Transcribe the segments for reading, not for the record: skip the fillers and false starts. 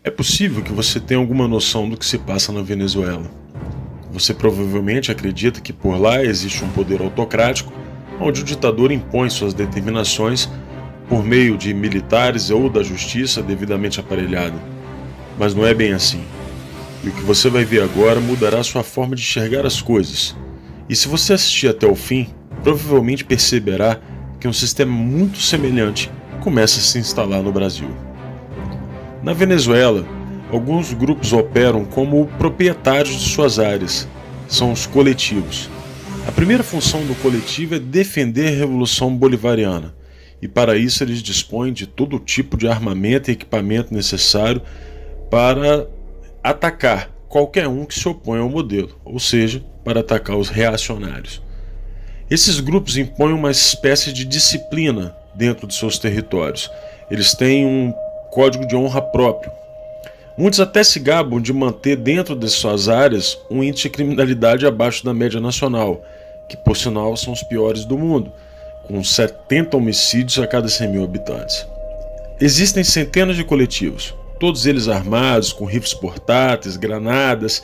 É possível que você tenha alguma noção do que se passa na Venezuela. Você provavelmente acredita que por lá existe um poder autocrático, onde o ditador impõe suas determinações por meio de militares ou da justiça devidamente aparelhada. Mas não é bem assim. E o que você vai ver agora mudará sua forma de enxergar as coisas. E se você assistir até o fim, provavelmente perceberá que um sistema muito semelhante começa a se instalar no Brasil. Na Venezuela, alguns grupos operam como proprietários de suas áreas. São os coletivos. A primeira função do coletivo é defender a Revolução Bolivariana, e para isso eles dispõem de todo tipo de armamento e equipamento necessário para atacar qualquer um que se oponha ao modelo, ou seja, para atacar os reacionários. Esses grupos impõem uma espécie de disciplina dentro de seus territórios. Eles têm um código de honra próprio. Muitos até se gabam de manter dentro de suas áreas um índice de criminalidade abaixo da média nacional, que por sinal são os piores do mundo, com 70 homicídios a cada 100 mil habitantes. Existem centenas de coletivos, todos eles armados, com rifles portáteis, granadas,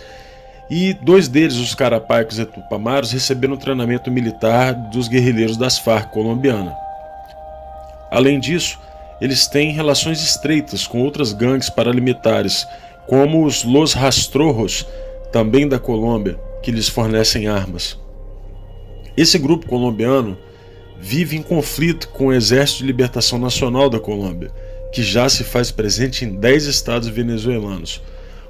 e 2 deles, os Carapaicos e Tupamaros, receberam treinamento militar dos guerrilheiros das Farc colombiana. Além disso, eles têm relações estreitas com outras gangues paramilitares, como os Los Rastrojos, também da Colômbia, que lhes fornecem armas. Esse grupo colombiano vive em conflito com o Exército de Libertação Nacional da Colômbia, que já se faz presente em 10 estados venezuelanos.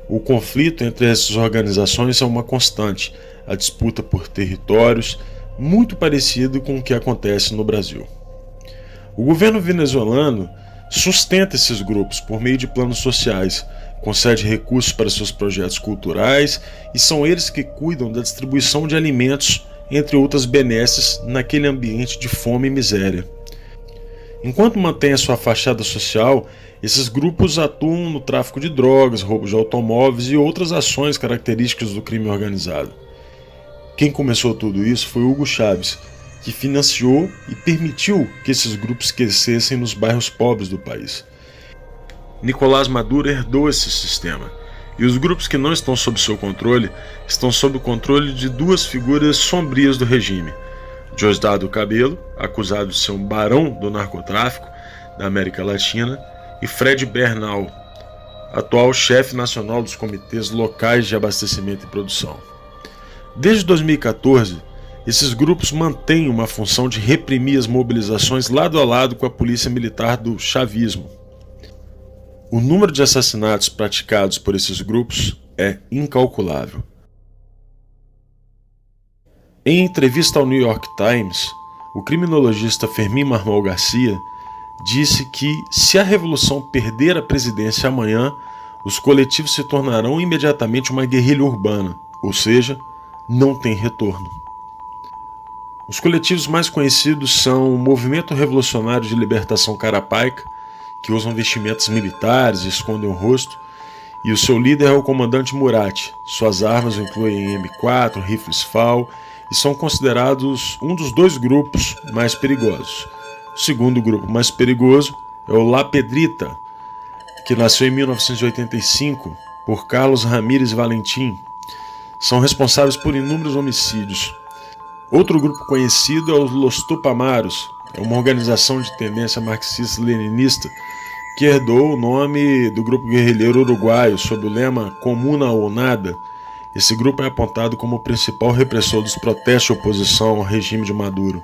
O conflito entre essas organizações é uma constante, a disputa por territórios, muito parecido com o que acontece no Brasil. O governo venezuelano sustenta esses grupos por meio de planos sociais, concede recursos para seus projetos culturais e são eles que cuidam da distribuição de alimentos, entre outras benesses, naquele ambiente de fome e miséria. Enquanto mantém a sua fachada social, esses grupos atuam no tráfico de drogas, roubo de automóveis e outras ações características do crime organizado. Quem começou tudo isso foi Hugo Chávez, que financiou e permitiu que esses grupos crescessem nos bairros pobres do país. Nicolás Maduro herdou esse sistema, e os grupos que não estão sob seu controle estão sob o controle de 2 figuras sombrias do regime: Diosdado Cabello, acusado de ser um barão do narcotráfico da América Latina, e Fred Bernal, atual chefe nacional dos comitês locais de abastecimento e produção. Desde 2014, esses grupos mantêm uma função de reprimir as mobilizações lado a lado com a polícia militar do chavismo. O número de assassinatos praticados por esses grupos é incalculável. Em entrevista ao New York Times, o criminologista Fermín Marmol Garcia disse que, se a revolução perder a presidência amanhã, os coletivos se tornarão imediatamente uma guerrilha urbana, ou seja, não tem retorno. Os coletivos mais conhecidos são o Movimento Revolucionário de Libertação Carapaica, que usam vestimentas militares e escondem o rosto, e o seu líder é o comandante Murat. Suas armas incluem M4, rifles FAL, e são considerados um dos 2 grupos mais perigosos. O segundo grupo mais perigoso é o La Pedrita, que nasceu em 1985 por Carlos Ramírez Valentim. São responsáveis por inúmeros homicídios. Outro grupo conhecido é os Los Tupamaros, é uma organização de tendência marxista-leninista que herdou o nome do grupo guerrilheiro uruguaio sob o lema Comuna ou Nada. Esse grupo é apontado como o principal repressor dos protestos de oposição ao regime de Maduro.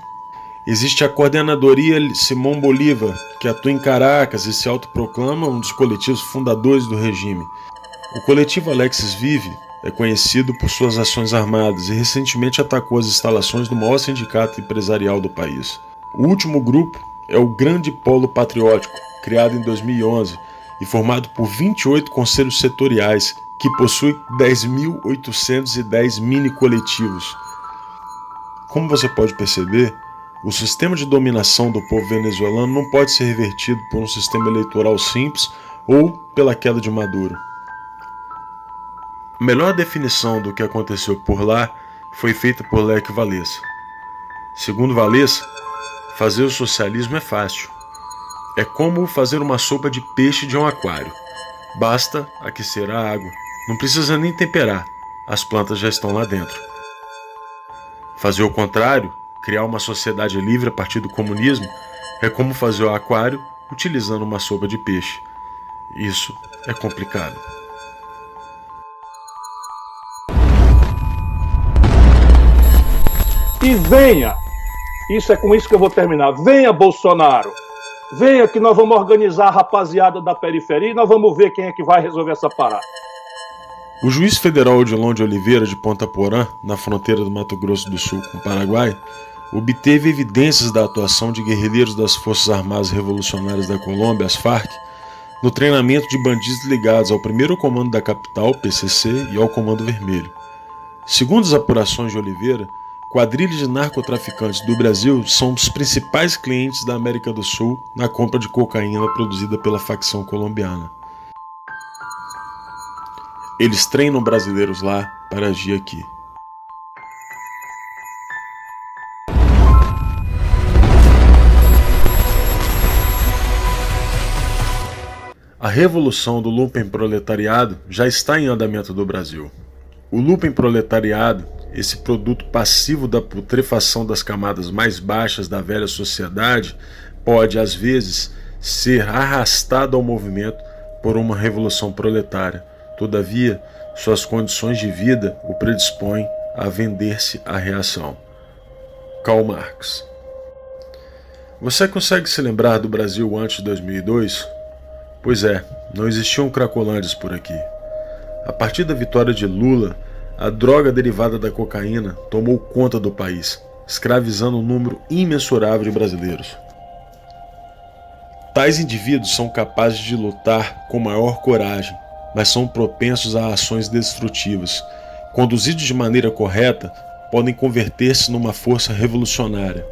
Existe a Coordenadoria Simón Bolívar, que atua em Caracas e se autoproclama um dos coletivos fundadores do regime. O coletivo Alexis Vive é conhecido por suas ações armadas e recentemente atacou as instalações do maior sindicato empresarial do país. O último grupo é o Grande Polo Patriótico, criado em 2011 e formado por 28 conselhos setoriais, que possui 10.810 mini-coletivos. Como você pode perceber, o sistema de dominação do povo venezuelano não pode ser revertido por um sistema eleitoral simples ou pela queda de Maduro. A melhor definição do que aconteceu por lá foi feita por Lech Walesa. Segundo Walesa, fazer o socialismo é fácil. É como fazer uma sopa de peixe de um aquário. Basta aquecer a água, não precisa nem temperar, as plantas já estão lá dentro. Fazer o contrário, criar uma sociedade livre a partir do comunismo, é como fazer o aquário utilizando uma sopa de peixe. Isso é complicado. E venha, isso é com isso que eu vou terminar, venha Bolsonaro, venha que nós vamos organizar a rapaziada da periferia e nós vamos ver quem é que vai resolver essa parada. O juiz federal Odilon de Oliveira de Ponta Porã, na fronteira do Mato Grosso do Sul com o Paraguai, obteve evidências da atuação de guerrilheiros das Forças Armadas Revolucionárias da Colômbia, as FARC, no treinamento de bandidos ligados ao 1º Comando da Capital, PCC, e ao Comando Vermelho. Segundo as apurações de Oliveira, quadrilhas de narcotraficantes do Brasil são dos principais clientes da América do Sul na compra de cocaína produzida pela facção colombiana. Eles treinam brasileiros lá para agir aqui. A revolução do lumpenproletariado já está em andamento no Brasil. O lumpenproletariado, esse produto passivo da putrefação das camadas mais baixas da velha sociedade, pode, às vezes, ser arrastado ao movimento por uma revolução proletária. Todavia, suas condições de vida o predispõem a vender-se à reação. Karl Marx. Você consegue se lembrar do Brasil antes de 2002? Pois é, não existiam cracolândias por aqui. A partir da vitória de Lula, a droga derivada da cocaína tomou conta do país, escravizando um número imensurável de brasileiros. Tais indivíduos são capazes de lutar com maior coragem, mas são propensos a ações destrutivas. Conduzidos de maneira correta, podem converter-se numa força revolucionária.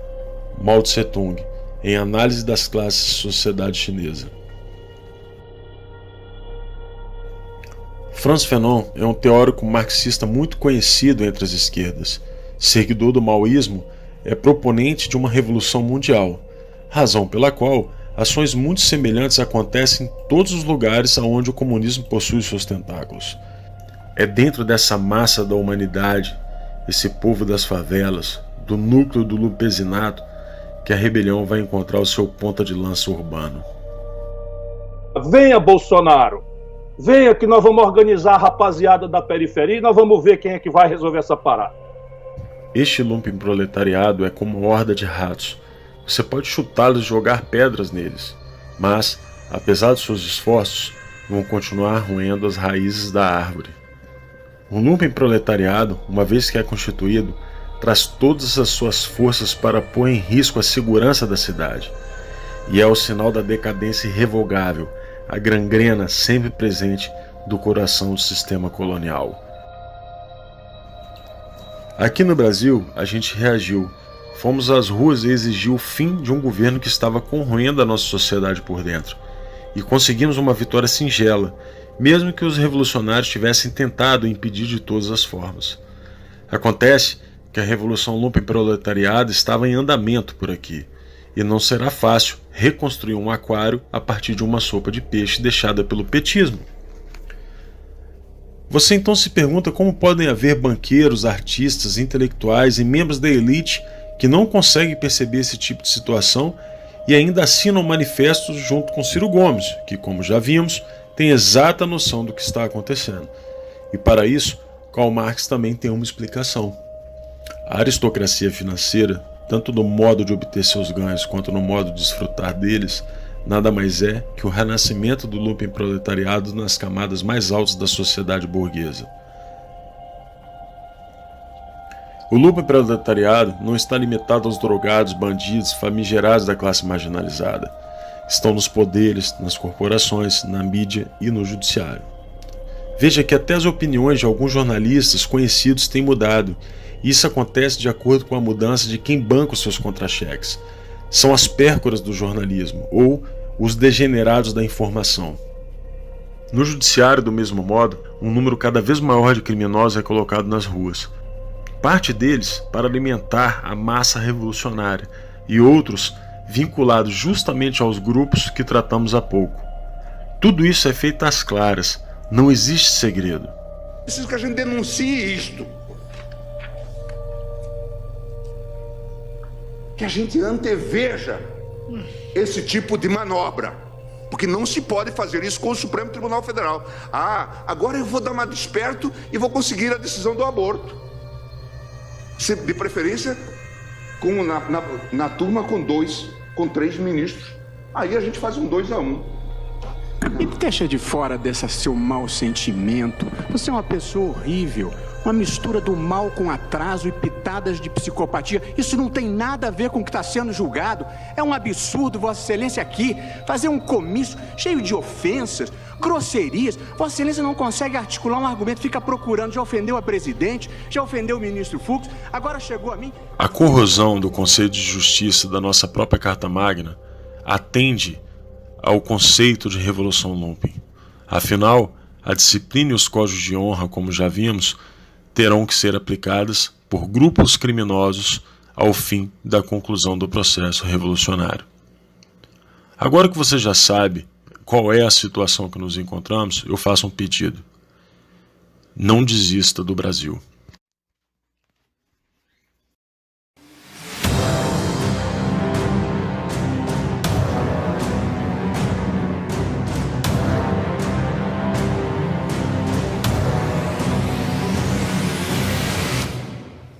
Mao Tse-tung, em Análise das Classes e Sociedade Chinesa. Frantz Fanon é um teórico marxista muito conhecido entre as esquerdas. Seguidor do maoísmo, é proponente de uma revolução mundial, razão pela qual ações muito semelhantes acontecem em todos os lugares onde o comunismo possui seus tentáculos. É dentro dessa massa da humanidade, esse povo das favelas, do núcleo do lumpesinato, que a rebelião vai encontrar o seu ponta de lança urbano. Venha Bolsonaro, venha que nós vamos organizar a rapaziada da periferia e nós vamos ver quem é que vai resolver essa parada. Este lumpenproletariado é como uma horda de ratos. Você pode chutá-los e jogar pedras neles, mas, apesar de seus esforços, vão continuar roendo as raízes da árvore. O lumpenproletariado, uma vez que é constituído, traz todas as suas forças para pôr em risco a segurança da cidade. E é o sinal da decadência irrevogável, a gangrena sempre presente do coração do sistema colonial. Aqui no Brasil, a gente reagiu. Fomos às ruas e exigimos o fim de um governo que estava corroendo a nossa sociedade por dentro. E conseguimos uma vitória singela, mesmo que os revolucionários tivessem tentado impedir de todas as formas. Acontece que a revolução lumpenproletariada estava em andamento por aqui, e não será fácil reconstruir um aquário a partir de uma sopa de peixe deixada pelo petismo. Você então se pergunta como podem haver banqueiros, artistas, intelectuais e membros da elite que não conseguem perceber esse tipo de situação e ainda assinam manifestos junto com Ciro Gomes, que, como já vimos, tem exata noção do que está acontecendo. E para isso, Karl Marx também tem uma explicação. A aristocracia financeira, tanto no modo de obter seus ganhos quanto no modo de desfrutar deles, nada mais é que o renascimento do lumpenproletariado nas camadas mais altas da sociedade burguesa. O lumpenproletariado não está limitado aos drogados, bandidos, famigerados da classe marginalizada. Estão nos poderes, nas corporações, na mídia e no judiciário. Veja que até as opiniões de alguns jornalistas conhecidos têm mudado, e isso acontece de acordo com a mudança de quem banca os seus contra-cheques. São as pércoras do jornalismo, ou os degenerados da informação. No judiciário, do mesmo modo, um número cada vez maior de criminosos é colocado nas ruas. Parte deles para alimentar a massa revolucionária, e outros vinculados justamente aos grupos que tratamos há pouco. Tudo isso é feito às claras, não existe segredo. Preciso que a gente denuncie isto. Que a gente anteveja esse tipo de manobra. Porque não se pode fazer isso com o Supremo Tribunal Federal. Agora eu vou dar uma desperto e vou conseguir a decisão do aborto. De preferência, na turma com 3 ministros. Aí a gente faz um 2-1. E deixa de fora desse seu mau sentimento. Você é uma pessoa horrível. Uma mistura do mal com atraso e pitadas de psicopatia. Isso não tem nada a ver com o que está sendo julgado. É um absurdo, Vossa Excelência, aqui fazer um comício cheio de ofensas, grosserias. Vossa Excelência não consegue articular um argumento, fica procurando. Já ofendeu a presidente, já ofendeu o ministro Fux, agora chegou a mim. A corrosão do Conselho de Justiça da nossa própria Carta Magna atende ao conceito de Revolução Lumpen. Afinal, a disciplina e os códigos de honra, como já vimos, terão que ser aplicadas por grupos criminosos ao fim da conclusão do processo revolucionário. Agora que você já sabe qual é a situação que nos encontramos, eu faço um pedido. Não desista do Brasil.